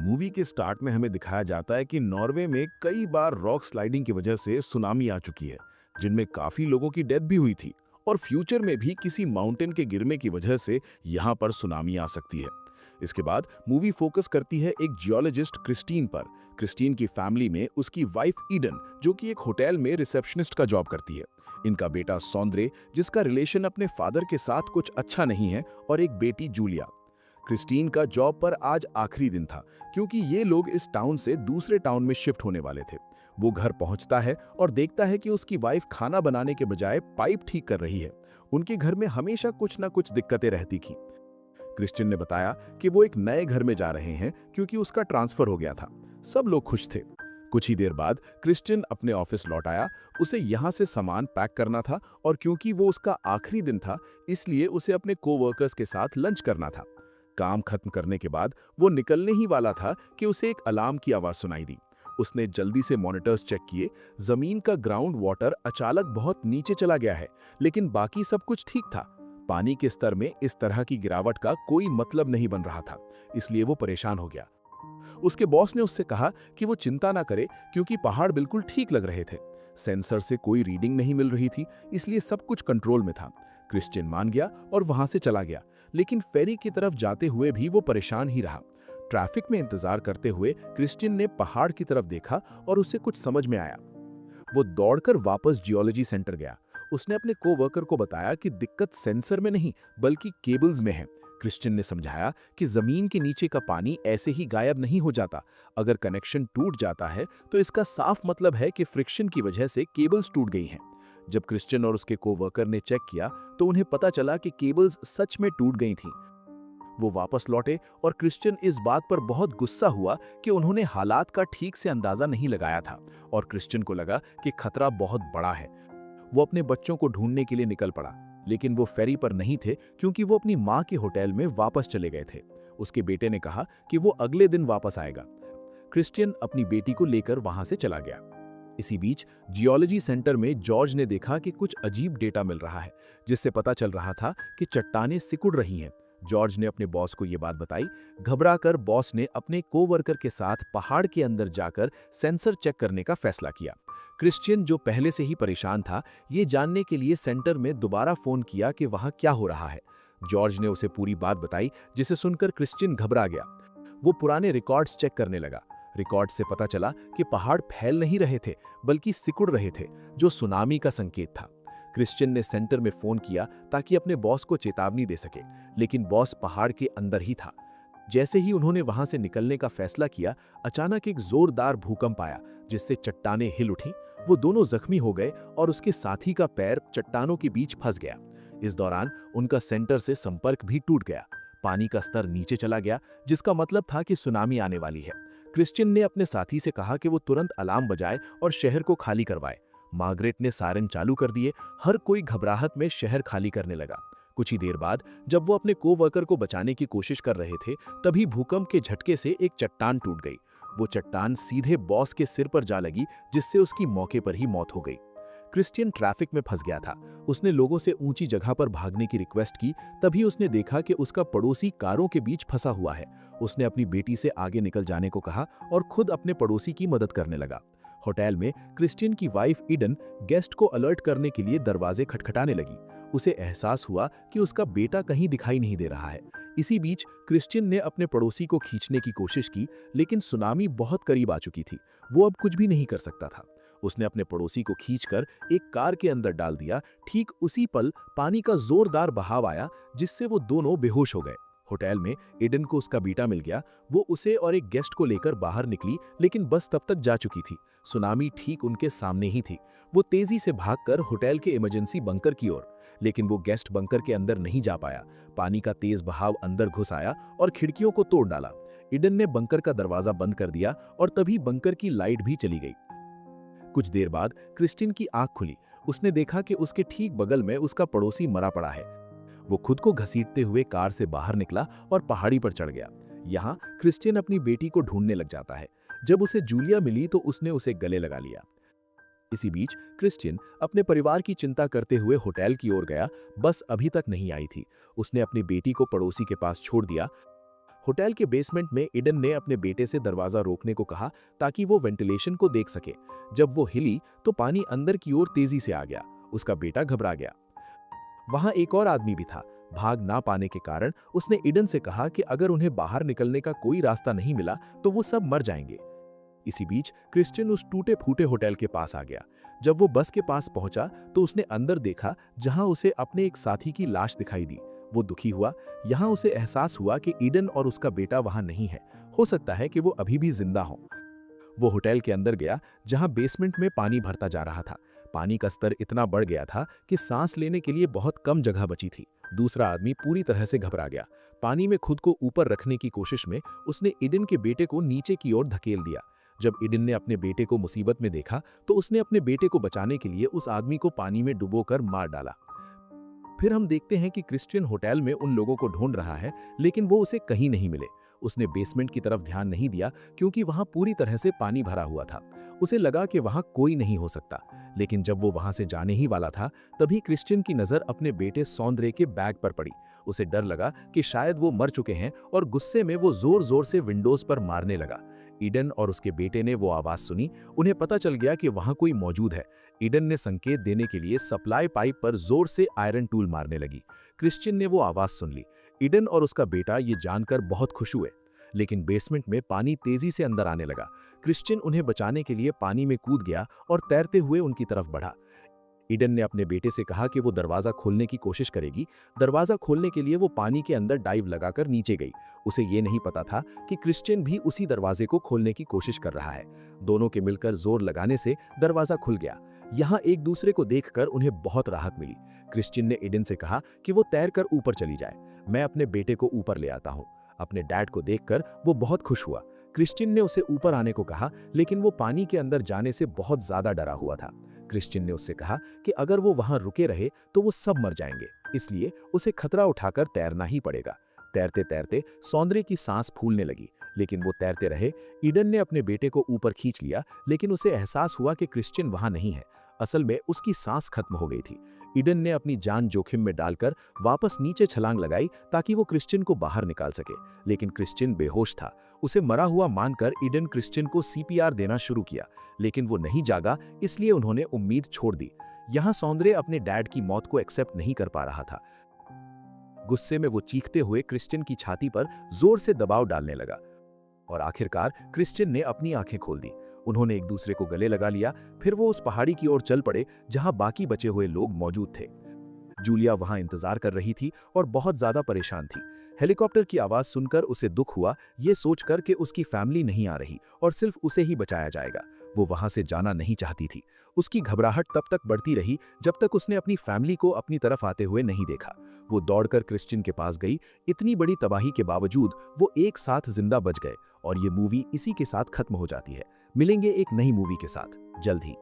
Movie के start में हमें दिखाया जाता है कि नॉर्वे में कई बार रॉक स्लाइडिंग की वजह से सुनामी आ चुकी है, जिनमें काफी लोगों की डेथ भी हुई थी। और फ्यूचर में भी किसी माउंटेन के गिरने की वजह से यहाँ पर सुनामी आ सकती है। इसके बाद मूवी फोकस करती है एक जियोलॉजिस्ट क्रिस्टीन पर। क्रिस्टीन की फैमिली में उसकी वाइफ ईडन, जो कि एक होटल में रिसेप्शनिस्ट का जॉब करती है, इनका बेटा सौंद्रे, जिसका रिलेशन अपने फादर के साथ कुछ अच्छा नहीं है, और एक बेटी जूलिया। क्रिस्टीन का जॉब पर आज आखिरी दिन था, क्योंकि ये लोग इस टाउन से दूसरे टाउन में शिफ्ट होने वाले थे। वो घर पहुंचता है और देखता है कि उसकी वाइफ खाना बनाने के बजाय पाइप ठीक कर रही है। उनके घर में हमेशा कुछ ना कुछ दिक्कतें रहती थी। क्रिस्टीन ने बताया कि वो एक नए घर में जा रहे हैं क्योंकि उसका ट्रांसफर हो गया था। सब लोग खुश थे। कुछ ही देर बाद क्रिस्टीन अपने ऑफिस लौट आया। उसे यहाँ से सामान पैक करना था, और क्योंकि वो उसका आखिरी दिन था, इसलिए उसे अपने कोवर्कर्स के साथ लंच करना था। काम खत्म करने के बाद वो निकलने ही वाला था कि उसे एक अलार्म की आवाज सुनाई दी। उसने जल्दी से मॉनिटर्स चेक किए। जमीन का ग्राउंड वाटर अचानक बहुत नीचे चला गया है, लेकिन बाकी सब कुछ ठीक था। पानी के स्तर में इस तरह की गिरावट का कोई मतलब नहीं बन रहा था, इसलिए वो परेशान हो गया। उसके बॉस ने उससे कहा कि वो चिंता ना करे, क्योंकि पहाड़ बिल्कुल ठीक लग रहे थे। सेंसर से कोई रीडिंग नहीं मिल रही थी, इसलिए सब कुछ कंट्रोल में था। क्रिस्टियन मान गया और वहां से चला गया, लेकिन फेरी की तरफ जाते हुए भी वो परेशान ही रहा। ट्रैफिक में इंतजार करते हुए क्रिस्टियन ने पहाड़ की तरफ देखा और उसे कुछ समझ में आया। वो दौड़कर वापस जियोलॉजी सेंटर गया। उसने अपने कोवर्कर को बताया कि दिक्कत सेंसर में नहीं, बल्कि केबल्स में है। क्रिस्टियन ने समझाया कि जमीन के नीचे का पानी ऐसे ही गायब नहीं हो जाता। अगर कनेक्शन टूट जाता है तो इसका साफ मतलब है कि फ्रिक्शन की वजह से केबल्स टूट गई हैं। जब क्रिस्टियन और उसके कोवर्कर ने चेक किया तो उन्हें पता चला कि केबल्स सच में टूट गई थीं। वो वापस लौटे और क्रिस्टियन इस बात पर बहुत गुस्सा हुआ कि उन्होंने हालात का ठीक से अंदाजा नहीं लगाया था, और क्रिस्टियन को लगा कि खतरा बहुत बड़ा है। वो अपने बच्चों को ढूंढने के लिए निकल पड़ा, लेकिन वो फेरी पर नहीं थे, क्योंकि वो अपनी माँ के होटल में वापस चले गए थे। उसके बेटे ने कहा कि वो अगले दिन वापस आएगा। क्रिस्टियन अपनी बेटी को लेकर वहां से चला गया। इसी बीच जियोलॉजी सेंटर में जॉर्ज ने देखा कि कुछ अजीब डेटा मिल रहा है, जिससे पता चल रहा था कि चट्टानें सिकुड़ रही हैं। जॉर्ज ने अपने बॉस को यह बात बताई। घबराकर बॉस ने अपने कोवर्कर के साथ पहाड़ के अंदर जाकर सेंसर चेक करने का फैसला किया। क्रिस्टियन, जो पहले से ही परेशान था, ये जानने के लिए सेंटर में दोबारा फोन किया कि वहां क्या हो रहा है। जॉर्ज ने उसे पूरी बात बताई, जिसे सुनकर क्रिस्टियन घबरा गया। वो पुराने रिकॉर्ड्स चेक करने लगा। रिकॉर्ड से पता चला कि पहाड़ फैल नहीं रहे थे, बल्कि सिकुड़ रहे थे, जो सुनामी का संकेत था। क्रिस्टियन ने सेंटर में फोन किया ताकि अपने बॉस को चेतावनी दे सके, लेकिन बॉस पहाड़ के अंदर ही था। जैसे ही उन्होंने वहां से निकलने का फैसला किया, अचानक एक जोरदार भूकंप आया, जिससे चट्टानें हिल उठी। वो दोनों जख्मी हो गए और उसके साथी का पैर चट्टानों के बीच फंस गया। इस दौरान उनका सेंटर से संपर्क भी टूट गया। पानी का स्तर नीचे चला गया, जिसका मतलब था कि सुनामी आने वाली है। क्रिस्टियन ने अपने साथी से कहा कि वो तुरंत अलार्म बजाए और शहर को खाली करवाए। मार्गरेट ने सायरन चालू कर दिए। हर कोई घबराहट में शहर खाली करने लगा। कुछ ही देर बाद जब वो अपने कोवर्कर को बचाने की कोशिश कर रहे थे, तभी भूकंप के झटके से एक चट्टान टूट गई। वो चट्टान सीधे बॉस के सिर पर जा लगी, जिससे उसकी मौके पर ही मौत हो गई। क्रिस्टियन ट्रैफिक में फंस गया था। उसने लोगों से ऊंची जगह पर भागने की रिक्वेस्ट की। तभी उसने देखा कि उसका पड़ोसी कारों के बीच फंसा हुआ है। उसने अपनी बेटी से आगे निकल जाने को कहा और खुद अपने पड़ोसी की मदद करने लगा। होटल में क्रिस्टियन की वाइफ ईडन गेस्ट को अलर्ट करने के लिए दरवाजे खटखटाने लगी। उसे एहसास हुआ कि उसका बेटा कहीं दिखाई नहीं दे रहा है। इसी बीच क्रिस्टियन ने अपने पड़ोसी को खींचने की कोशिश की, लेकिन सुनामी बहुत करीब आ चुकी थी। वो अब कुछ भी नहीं कर सकता था। उसने अपने पड़ोसी को खींचकर एक कार के अंदर डाल दिया। ठीक उसी पल पानी का जोरदार बहाव आया, जिससे वो दोनों बेहोश हो गए। होटल में एडन को उसका बेटा मिल गया। वो उसे और एक गेस्ट को लेकर बाहर निकली, लेकिन बस तब तक जा चुकी थी। सुनामी ठीक उनके सामने ही थी। वो तेजी से भागकर होटल के इमरजेंसी बंकर की ओर, लेकिन वो गेस्ट बंकर के अंदर नहीं जा पाया। पानी का तेज बहाव अंदर घुस आया और खिड़कियों को तोड़ डाला। एडन ने बंकर का दरवाजा बंद कर दिया और तभी बंकर की लाइट भी चली गई। कुछ देर बाद क्रिस्टियन की आंख खुली। उसने देखा कि उसके ठीक बगल में उसका पड़ोसी मरा पड़ा है। वो खुद को घसीटते हुए कार से बाहर निकला और पहाड़ी पर चढ़ गया। यहाँ क्रिस्टियन अपनी बेटी को ढूंढने लग जाता है। जब उसे जूलिया मिली तो उसने उसे गले लगा लिया। इसी बीच क्रिस्टियन अपने परिवार की चिंता करते हुए होटल की ओर गया। बस अभी तक नहीं आई थी। उसने अपनी बेटी को पड़ोसी के पास छोड़ दिया। होटल के बेसमेंट में ईडन ने अपने बेटे से दरवाजा रोकने को कहा ताकि वो वेंटिलेशन को देख सके। जब वो हिली तो पानी अंदर की ओर तेजी से आ गया। उसका बेटा घबरा गया। वहां एक और आदमी भी था। भाग ना पाने के कारण उसने ईडन से कहा कि अगर उन्हें बाहर निकलने का कोई रास्ता नहीं मिला तो वो सब मर जाएंगे। इसी बीच क्रिश्चियन उस टूटे फूटे होटल के पास आ गया। जब वो बस के पास पहुंचा तो उसने अंदर देखा, जहां उसे अपने एक साथी की लाश दिखाई दी। वो दुखी हुआ। यहाँ उसे एहसास हुआ कि ईडन और उसका बेटा वहां नहीं है। हो सकता है कि वो अभी भी जिंदा हो। वो होटल के अंदर गया, जहां बेसमेंट में पानी भरता जा रहा था। पानी का स्तर इतना बढ़ गया था कि सांस लेने के लिए बहुत कम जगह बची थी। दूसरा आदमी पूरी तरह से घबरा गया। पानी में खुद को ऊपर रखने की कोशिश में उसने ईडन के बेटे को नीचे की ओर धकेल दिया। जब ईडन ने अपने बेटे को मुसीबत में देखा तो उसने अपने बेटे को बचाने के लिए उस आदमी को पानी में डुबोकर मार डाला। फिर हम देखते हैं कि क्रिश्चियन होटल में उन लोगों को ढूंढ रहा है, लेकिन वो उसे कहीं नहीं मिले। उसने बेसमेंट की तरफ ध्यान नहीं दिया क्योंकि वहां पूरी तरह से पानी भरा हुआ था। उसे लगा कि वहां कोई नहीं हो सकता। लेकिन जब वो वहां से जाने ही वाला था, तभी क्रिश्चियन की नजर अपने बेटे सौंदर्य के बैग पर पड़ी। उसे डर लगा कि शायद वो मर चुके हैं और गुस्से में वो जोर जोर से विंडोज पर मारने लगा। ईडन और उसके बेटे ने वो आवाज सुनी। उन्हें पता चल गया कि वहां कोई मौजूद है। ईडन ने संकेत देने के लिए सप्लाई पाइप पर जोर से आयरन टूल मारने लगी। क्रिश्चियन ने वो आवाज सुन ली। ईडन और उसका बेटा ये जानकर बहुत खुश हुए। लेकिन बेसमेंट में पानी तेजी से अंदर आने लगा। क्रिश्चियन उन्हें बचाने के लिए पानी में कूद गया और तैरते हुए उनकी तरफ बढ़ा। ईडन ने अपने बेटे से कहा कि वो दरवाजा खोलने की कोशिश करेगी। दरवाजा खोलने के लिए वो पानी के अंदर डाइव लगाकर नीचे गई। उसे ये नहीं पता था कि क्रिश्चियन भी उसी दरवाजे को खोलने की कोशिश कर रहा है। दोनों के मिलकर जोर लगाने से दरवाजा खुल गया। यहाँ एक दूसरे को देखकर उन्हें बहुत राहत मिली। क्रिश्चियन ने ईडन से कहा कि वो तैरकर ऊपर चली जाए। मैं अपने बेटे को ऊपर ले आता हूँ। अपने डैड को देखकर वो बहुत खुश हुआ। क्रिश्चियन ने उसे ऊपर आने को कहा, लेकिन वो पानी के अंदर जाने से बहुत ज्यादा डरा हुआ था। क्रिश्चियन ने उससे कहा कि अगर वो वहां रुके रहे तो वो सब मर जाएंगे, इसलिए उसे खतरा उठाकर तैरना ही पड़ेगा। तैरते तैरते सौंदर्य की सांस फूलने लगी, लेकिन वो तैरते रहे। ईडन ने अपने बेटे को ऊपर खींच लिया, लेकिन उसे एहसास हुआ कि क्रिश्चियन वहां नहीं है। असल में उसकी सांस खत्म हो गई थी। ईडन ने अपनी जान जोखिम में डालकर वापस नीचे छलांग लगाई ताकि वो क्रिश्चियन को बाहर निकाल सके, लेकिन क्रिश्चियन बेहोश था। उसे मरा हुआ मानकर ईडन क्रिश्चियन को सीपीआर देना शुरू किया, लेकिन वो नहीं जागा, इसलिए उन्होंने उम्मीद छोड़ दी। यहाँ सौंदर्य अपने डैड की मौत को एक्सेप्ट नहीं कर पा रहा था। गुस्से में वो चीखते हुए क्रिश्चियन की छाती पर जोर से दबाव डालने लगा और आखिरकार क्रिश्चियन ने अपनी आंखें खोल दी। उन्होंने एक दूसरे को गले लगा लिया। फिर वो उस पहाड़ी की ओर चल पड़े जहां बाकी बचे हुए लोग मौजूद थे। जूलिया वहां इंतजार कर रही थी और बहुत ज्यादा परेशान थी। हेलीकॉप्टर की आवाज सुनकर उसे दुख हुआ, ये सोचकर कि उसकी फैमिली नहीं आ रही और सिर्फ उसे ही बचाया जाएगा। वो वहां से जाना नहीं चाहती थी। उसकी घबराहट तब तक बढ़ती रही जब तक उसने अपनी फैमिली को अपनी तरफ आते हुए नहीं देखा। वो दौड़कर क्रिश्चियन के पास गई। इतनी बड़ी तबाही के बावजूद वो एक साथ जिंदा बच गए और ये मूवी इसी के साथ खत्म हो जाती है। मिलेंगे एक नई मूवी के साथ जल्द ही।